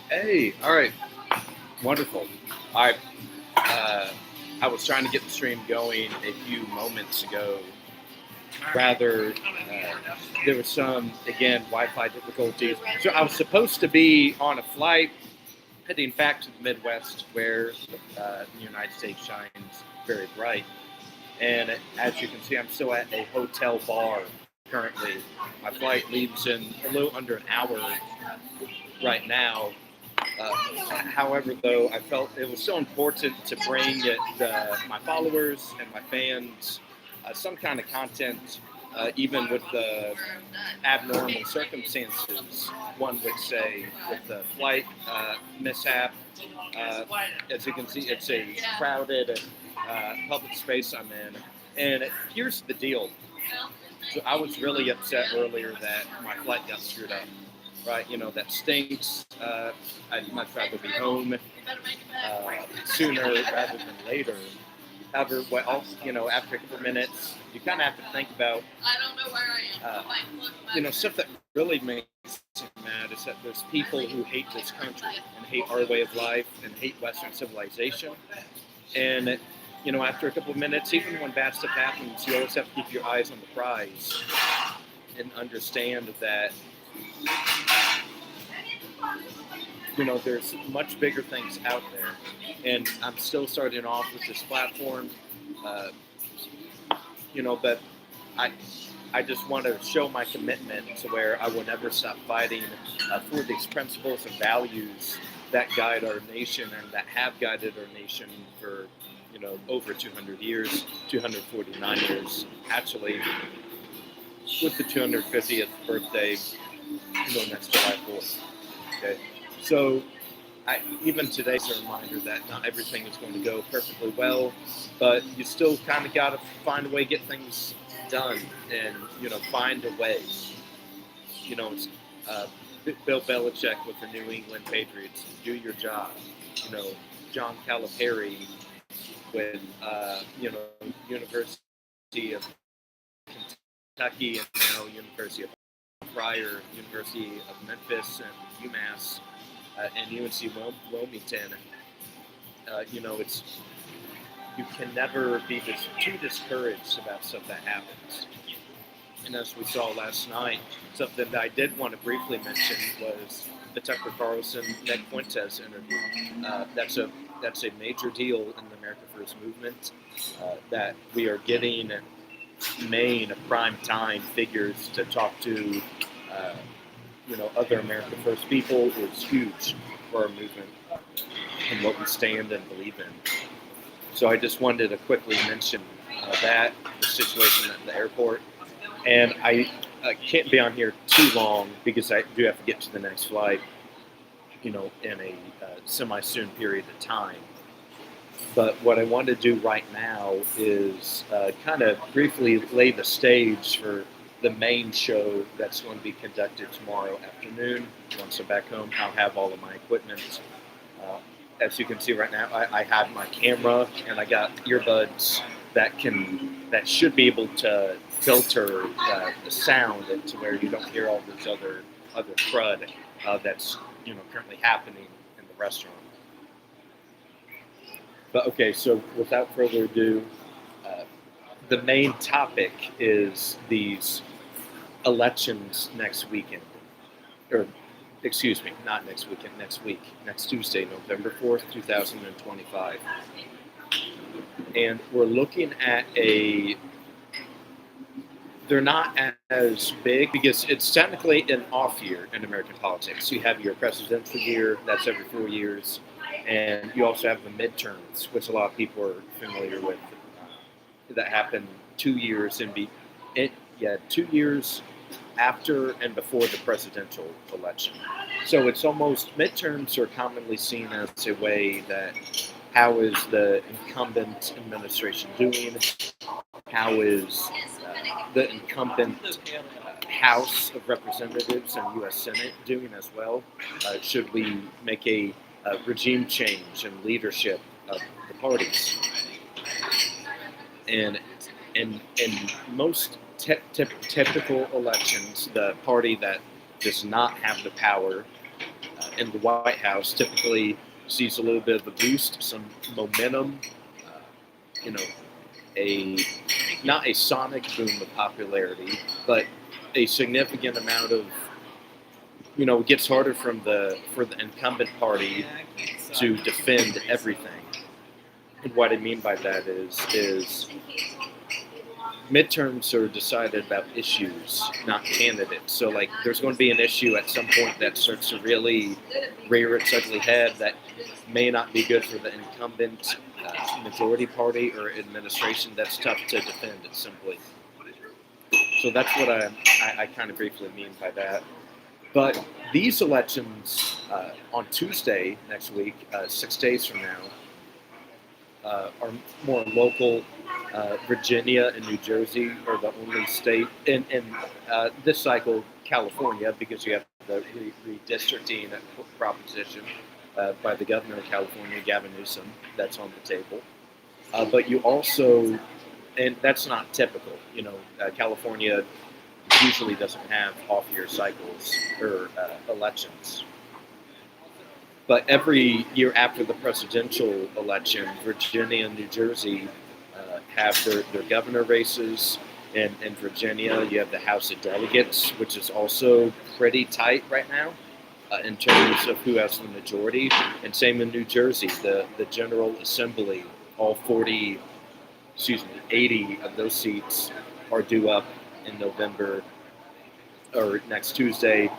Hey, all right, wonderful. All right, I was trying to get the stream going a few moments ago. Rather, there was some, again, Wi-Fi difficulties. So I was supposed to be on a flight heading back to the Midwest where the United States shines very bright. And as you can see, I'm still at a hotel bar currently. My flight leaves in a little under an hour right now. However, though, I felt it was so important to bring my followers and my fans some kind of content, even with the abnormal circumstances, one would say, with the flight mishap. Uh, as you can see, it's a crowded public space I'm in. And here's the deal. So I was really upset earlier that my flight got screwed up. Right, that stinks. I'd much rather be home sooner rather than later. However, after a couple minutes, you kind of have to think about, stuff that really makes me mad is that there's people who hate this country and hate our way of life and hate Western civilization. And, after a couple of minutes, even when bad stuff happens, you always have to keep your eyes on the prize and understand that there's much bigger things out there, and I'm still starting off with this platform, but I just want to show my commitment to where I will never stop fighting for these principles and values that guide our nation and that have guided our nation for, over 200 years, 249 years, actually, with the 250th birthday, next July 4th. Okay. So, even today's a reminder that not everything is going to go perfectly well, but you still kind of got to find a way to get things done and, find a way. It's Bill Belichick with the New England Patriots, do your job. John Calipari with, University of Kentucky and now University of Pryor, University of Memphis and UMass and UNC Wilmington. It's you can never be too discouraged about stuff that happens. And as we saw last night, something that I did want to briefly mention was the Tucker Carlson Nick Fuentes interview. That's a major deal in the America First movement. That we are getting main prime time figures to talk to. Other America First people is huge for our movement and what we stand and believe in. So I just wanted to quickly mention the situation at the airport. And I can't be on here too long because I do have to get to the next flight, in a semi-soon period of time. But what I want to do right now is kind of briefly lay the stage for the main show that's going to be conducted tomorrow afternoon. Once I'm back home, I'll have all of my equipment. As you can see right now, I have my camera and I got earbuds that should be able to filter the sound to where you don't hear all this other crud that's currently happening in the restaurant. But okay, so without further ado, the main topic is these elections next weekend, or excuse me, not next weekend, next week, next Tuesday, November 4th, 2025. And we're looking at they're not as big because it's technically an off year in American politics. You have your presidential year, that's every 4 years, and you also have the midterms, which a lot of people are familiar with, that happen 2 years 2 years after and before the presidential election. So it's almost, midterms are commonly seen as a way that how is the incumbent administration doing? How is the incumbent House of Representatives and U.S. Senate doing as well? Should we make a regime change in leadership of the parties? And most typical elections, the party that does not have the power in the White House typically sees a little bit of a boost, some momentum, uh, you know, a not a sonic boom of popularity, but a significant amount of, it gets harder for the incumbent party to defend everything. And what I mean by that is midterms are decided about issues, not candidates. So like there's going to be an issue at some point that starts to really rear its ugly head that may not be good for the incumbent majority party or administration. That's tough to defend, simply. So that's what I kind of briefly mean by that. But these elections on Tuesday next week, 6 days from now, are more local. Virginia and New Jersey are the only state in this cycle, California, because you have the redistricting proposition by the governor of California, Gavin Newsom, that's on the table. But you also, and that's not typical, California usually doesn't have off-year cycles or elections. But every year after the presidential election, Virginia and New Jersey have their governor races. In Virginia, you have the House of Delegates, which is also pretty tight right now in terms of who has the majority. And same in New Jersey, the General Assembly, all 80 of those seats are due up in November or next Tuesday.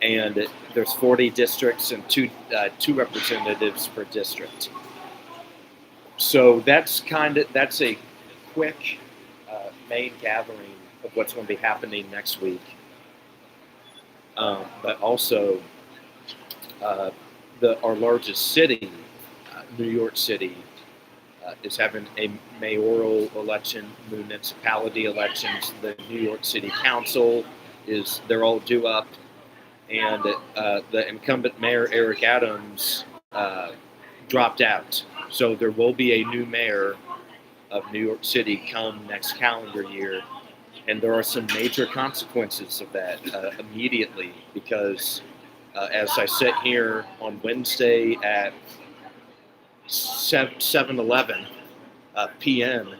And there's 40 districts and two representatives per district. So that's a quick main gathering of what's going to be happening next week. But also, our largest city, New York City, is having a mayoral election, municipality elections. The New York City Council they're all due up. And the incumbent mayor, Eric Adams, dropped out. So there will be a new mayor of New York City come next calendar year. And there are some major consequences of that immediately because as I sit here on Wednesday at 7:11 p.m.,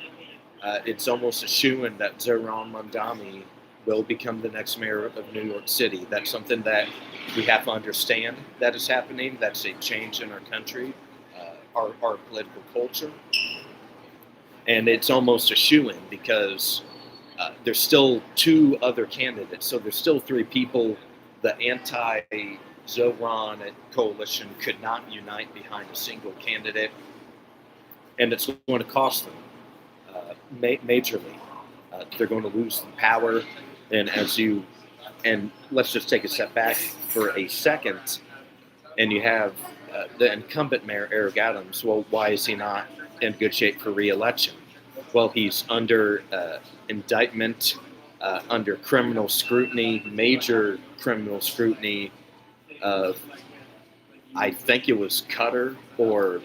it's almost a shoo-in that Zohran Mamdani will become the next mayor of New York City. That's something that we have to understand that is happening. That's a change in our country, our political culture. And it's almost a shoo-in because there's still two other candidates. So there's still three people. The anti-Zohran coalition could not unite behind a single candidate. And it's going to cost them majorly. They're going to lose the power. And let's just take a step back for a second. And you have the incumbent mayor, Eric Adams. Well, why is he not in good shape for re-election? Well, he's under indictment, under criminal scrutiny, major criminal scrutiny of, I think it was Qatar or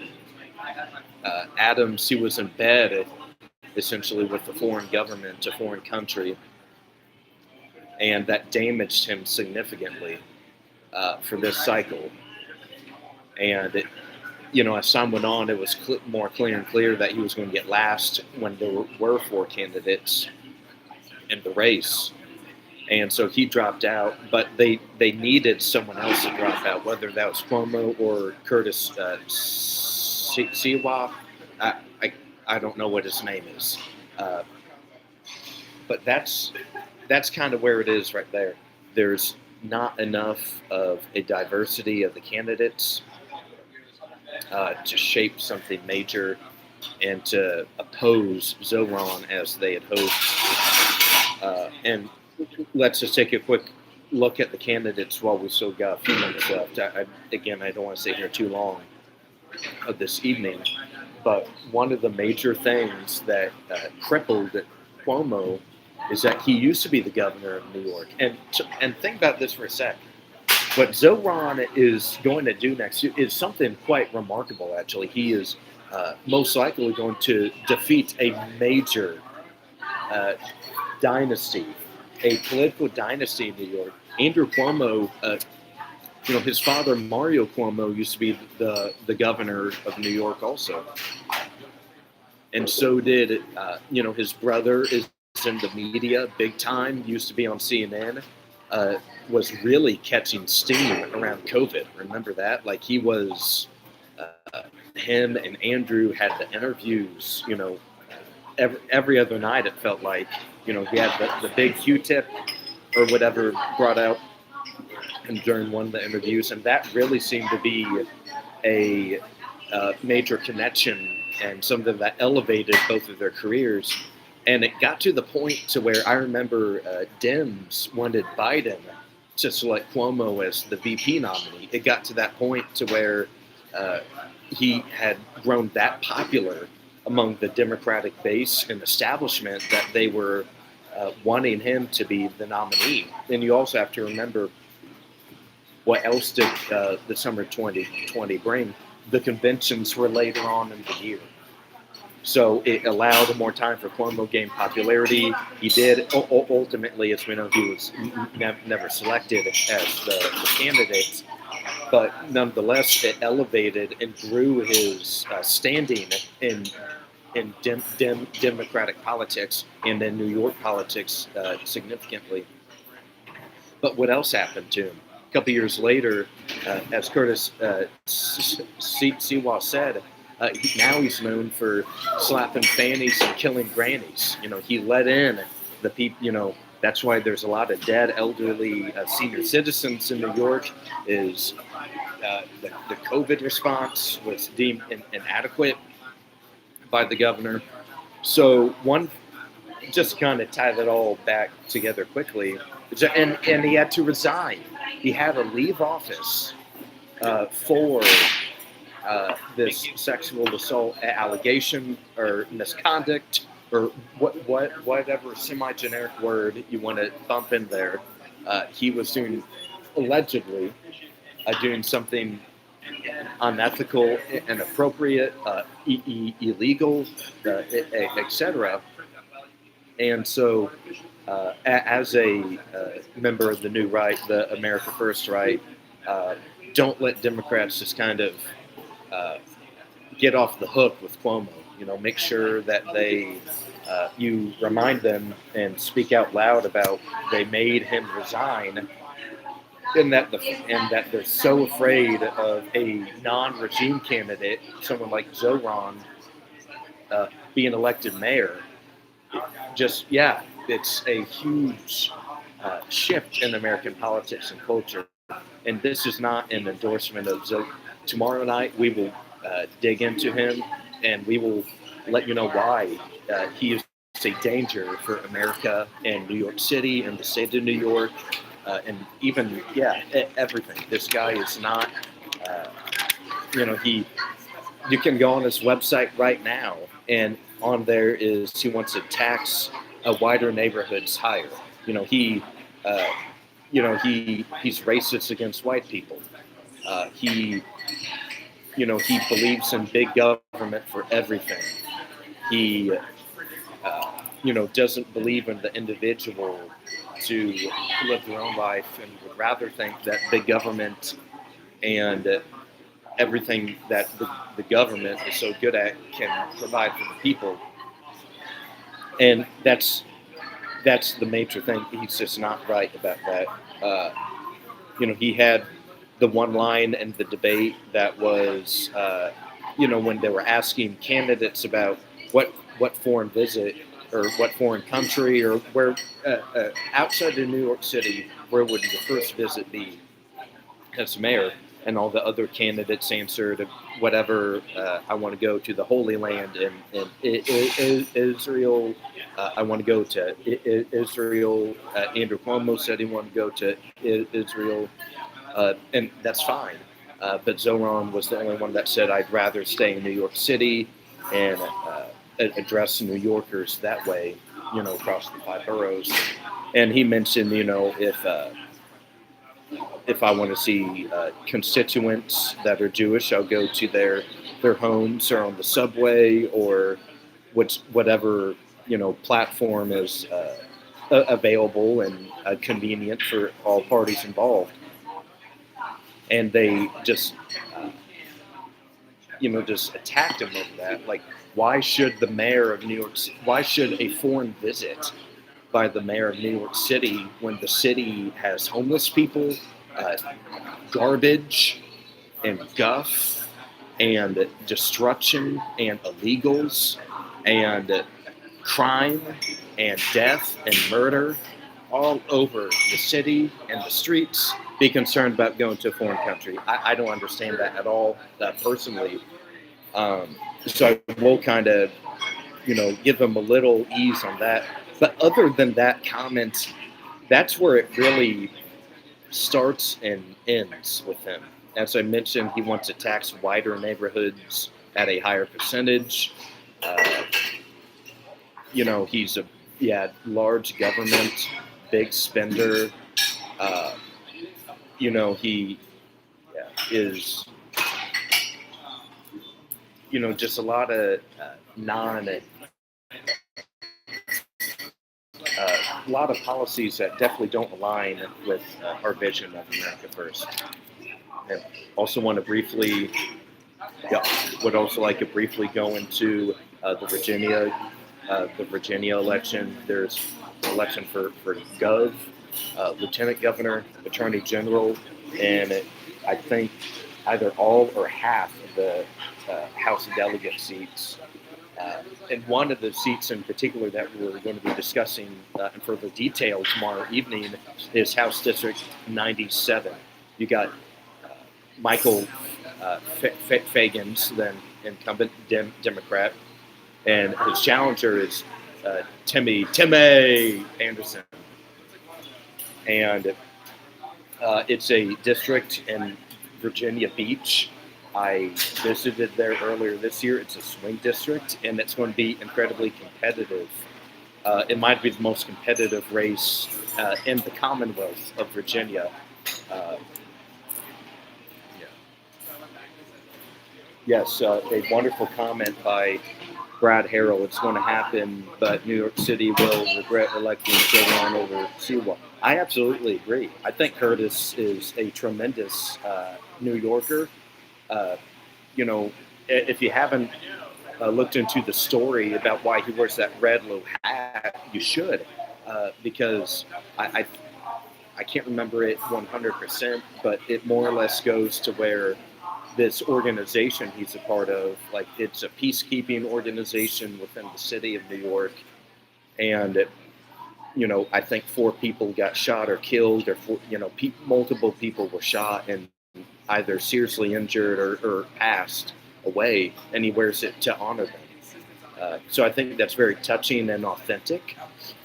Adams. He was in bed essentially with the foreign government, a foreign country, and that damaged him significantly for this cycle. And as time went on, it was more clear and clear that he was going to get last when there were four candidates in the race. And so he dropped out, but they needed someone else to drop out, whether that was Cuomo or Curtis Siwa. I don't know what his name is. But that's kind of where it is right there. There's not enough of a diversity of the candidates to shape something major and to oppose Zohran as they had hoped. And let's just take a quick look at the candidates while we still got a few minutes left. I don't want to stay here too long this evening, but one of the major things that crippled Cuomo is that he used to be the governor of New York. And think about this for a sec. What Zohran is going to do next year is something quite remarkable, actually. He is most likely going to defeat a major dynasty, a political dynasty in New York. Andrew Cuomo, his father Mario Cuomo used to be the governor of New York also, and so did his brother is in the media big time. Used to be on CNN. Uh, was really catching steam around COVID. Remember that? Like he was, him and Andrew had the interviews. Every other night it felt like. He had the big Q-tip or whatever brought out and during one of the interviews, and that really seemed to be a major connection and something that elevated both of their careers. And it got to the point to where I remember Dems wanted Biden to select Cuomo as the VP nominee. It got to that point to where uh, he had grown that popular among the Democratic base and establishment that they were wanting him to be the nominee. And you also have to remember what else did the summer 2020 bring? The conventions were later on in the year. So it allowed more time for Cuomo to gain popularity. He did. Ultimately, as we know, he was never selected as the candidate. But nonetheless, it elevated and grew his standing in Democratic politics and in New York politics significantly. But what else happened to him? A couple years later, as Curtis Sewa said, now he's known for slapping fannies and killing grannies. He let in the people. That's why there's a lot of dead elderly senior citizens in New York. Is the COVID response was deemed inadequate by the governor. So one, just kind of tie that all back together quickly, and he had to resign. He had to leave office for this sexual assault allegation or misconduct or whatever semi-generic word you want to bump in there. He was allegedly doing something unethical, inappropriate, illegal, etc. And so, as a member of the new right, the America First right, don't let Democrats just kind of get off the hook with Cuomo. Make sure that you remind them and speak out loud about they made him resign, and that they're so afraid of a non-regime candidate, someone like Zoran, being elected mayor. It's a huge shift in American politics and culture. And this is not an endorsement of Zoe. Tomorrow night we will dig into him, and we will let you know why he is a danger for America and New York City and the state of New York, and even everything. This guy is not. You can go on his website right now, and on there is he wants to tax wider neighborhoods higher. He he's racist against white people. He believes in big government for everything. He doesn't believe in the individual to live their own life, and would rather think that big government and everything that the government is so good at can provide for the people. And that's the major thing. He's just not right about that. He had the one line in the debate that was, when they were asking candidates about what foreign visit or what foreign country or where outside of New York City, where would your first visit be as mayor? And all the other candidates answered whatever. I want to go to the Holy Land in Israel. I want to go to Israel. Andrew Cuomo said he wanted to go to Israel, and that's fine. But Zoran was the only one that said, I'd rather stay in New York City and address New Yorkers that way, across the five boroughs. And he mentioned, if I want to see constituents that are Jewish, I'll go to their homes or on the subway or whatever platform is available and convenient for all parties involved. And they just, uh, just attacked him over that. Like, why should the mayor of New York? Why should a foreign visit by the mayor of New York City when the city has homeless people, uh, garbage, and guff, and destruction, and illegals, and crime, and death, and murder all over the city and the streets? Be concerned about going to a foreign country. I don't understand that at all, personally. Um, so I will kind of, give them a little ease on that. But other than that comment, that's where it really starts and ends with him. As I mentioned, he wants to tax wider neighborhoods at a higher percentage. Uh, he's a large government, big spender. Uh, he is just a lot of a lot of policies that definitely don't align with our vision of America First. And also want to briefly, would also like to briefly go into the Virginia election. There's an election for Gov, Lieutenant Governor, Attorney General, and I think either all or half of the House delegate seats. And one of the seats in particular that we're going to be discussing in further detail tomorrow evening is House District 97. You got Michael Fagans, then incumbent Democrat, and his challenger is Timmy Anderson. And it's a district in Virginia Beach. I visited there earlier this year. It's a swing district, and it's going to be incredibly competitive. It might be the most competitive race in the Commonwealth of Virginia. Uh, Yes, a wonderful comment by Brad Harrell. It's going to happen, but New York City will regret electing Joanne over Sewell. I absolutely agree. I think Curtis is a tremendous New Yorker. Uh, if you haven't looked into the story about why he wears that red low hat, you should, because I can't remember it 100%, but it more or less goes to where this organization he's a part of, like, it's a peacekeeping organization within the city of New York, and I think 4 people got shot or killed, or multiple people were shot and either seriously injured or passed away, and he wears it to honor them. So I think that's very touching and authentic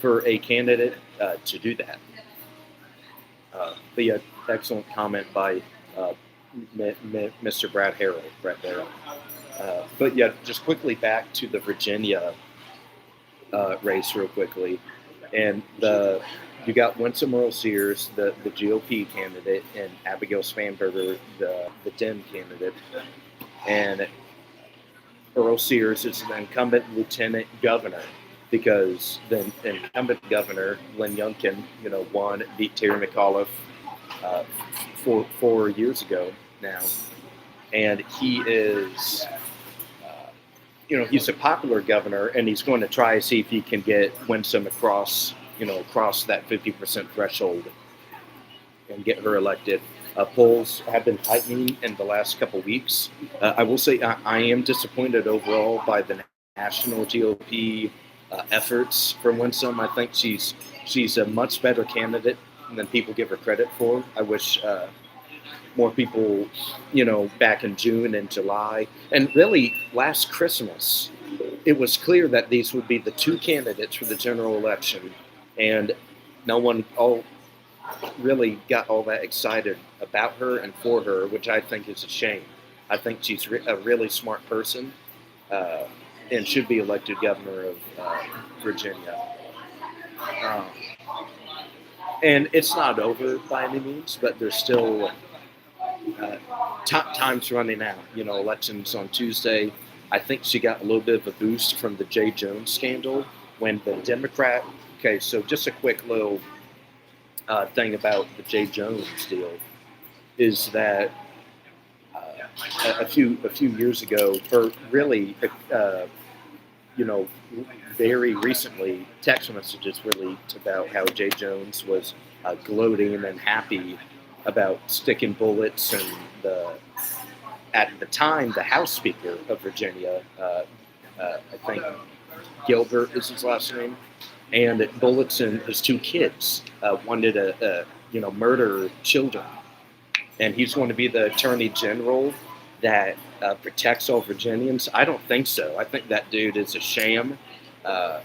for a candidate to do that. But yeah, excellent comment by Mr. Brad Harrell. But yeah, just quickly back to the Virginia race, real quickly, and you got Winsome Earl Sears, the GOP candidate, and Abigail Spanberger, the Dem candidate, and Earl Sears is the incumbent lieutenant governor, because the incumbent governor, Lynn Youngkin, beat Terry McAuliffe 4 years ago now, and he is, he's a popular governor, and he's going to try to see if he can get Winsome across that 50% threshold and get her elected. Polls have been tightening in the last couple weeks. I will say I am disappointed overall by the national GOP efforts for Winsome. I think she's a much better candidate than people give her credit for. I wish more people, back in June and July, and really last Christmas, it was clear that these would be the 2 candidates for the general election, and no one really got all that excited about her and for her, which I think is a shame. I think she's a really smart person and should be elected governor of Virginia. And it's not over by any means, but there's still time's running out. Elections on Tuesday. I think she got a little bit of a boost from the Jay Jones scandal when the Democrat Okay, so just a quick little thing about the Jay Jones deal is that a few years ago, or really, you know, very recently, text messages released about how Jay Jones was gloating and happy about sticking bullets and the at the time the House Speaker of Virginia, I think Gilbert is his last name, and bullets in his two kids, wanted to murder children, and he's going to be the Attorney General that protects all Virginians. I don't think so. I think that dude is a sham. Uh,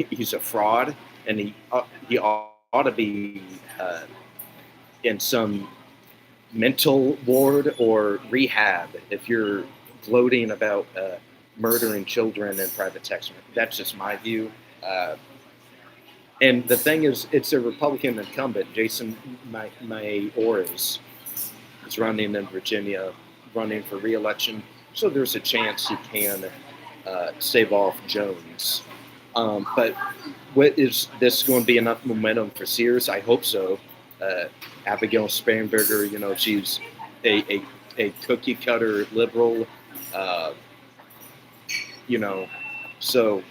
he's a fraud, and he ought to be in some mental ward or rehab if you're gloating about murdering children in private text. That's just my view. And the thing is, it's a Republican incumbent, Jason Mayoris, is running in Virginia, running for re-election. So there's a chance he can stave off Jones. But what is this going to be enough momentum for Sears? I hope so. Abigail Spanberger, she's a cookie cutter liberal, uh, so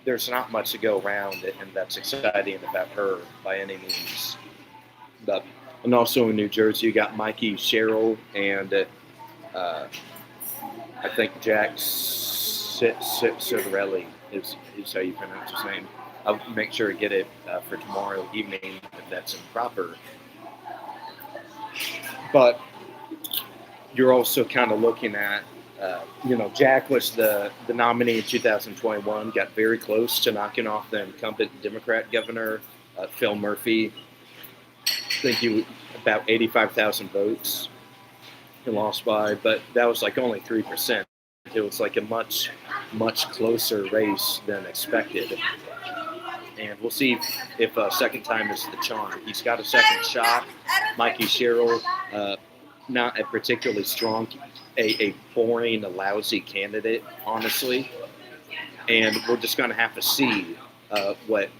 there's not much to go around, and that's exciting about her by any means. But, and also in New Jersey, you got Mikey Sherrill and I think Jack Citarelli is how you pronounce his name. I'll make sure to get it for tomorrow evening if that's improper. But you're also kind of looking at, Jack was the nominee in 2021, got very close to knocking off the incumbent Democrat governor, Phil Murphy. I think he about 85,000 votes he lost by, but that was like only 3%. It was like a much, much closer race than expected. And we'll see if a second time is the charm. He's got a second shot. Mikey Sherrill, not a particularly strong, a boring, a lousy candidate, honestly. And we're just going to have to see what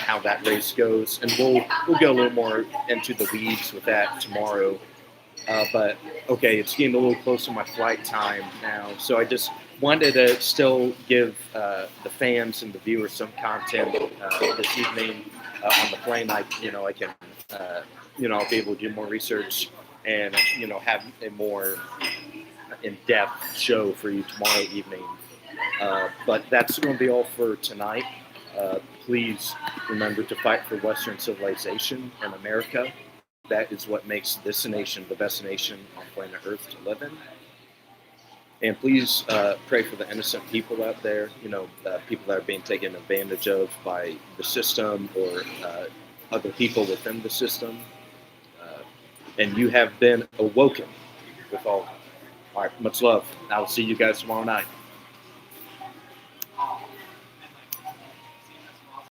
how that race goes, and we'll go a little more into the weeds with that tomorrow. But okay, it's getting a little close to my flight time now, so I just wanted to still give the fans and the viewers some content this evening on the plane. I can I'll be able to do more research and have a more in-depth show for you tomorrow evening. But that's going to be all for tonight. Please remember to fight for Western civilization in America. That is what makes this nation the best nation on planet Earth to live in. And please pray for the innocent people out there, people that are being taken advantage of by the system or other people within the system. And you have been awoken with all. All right, much love. I will see you guys tomorrow night.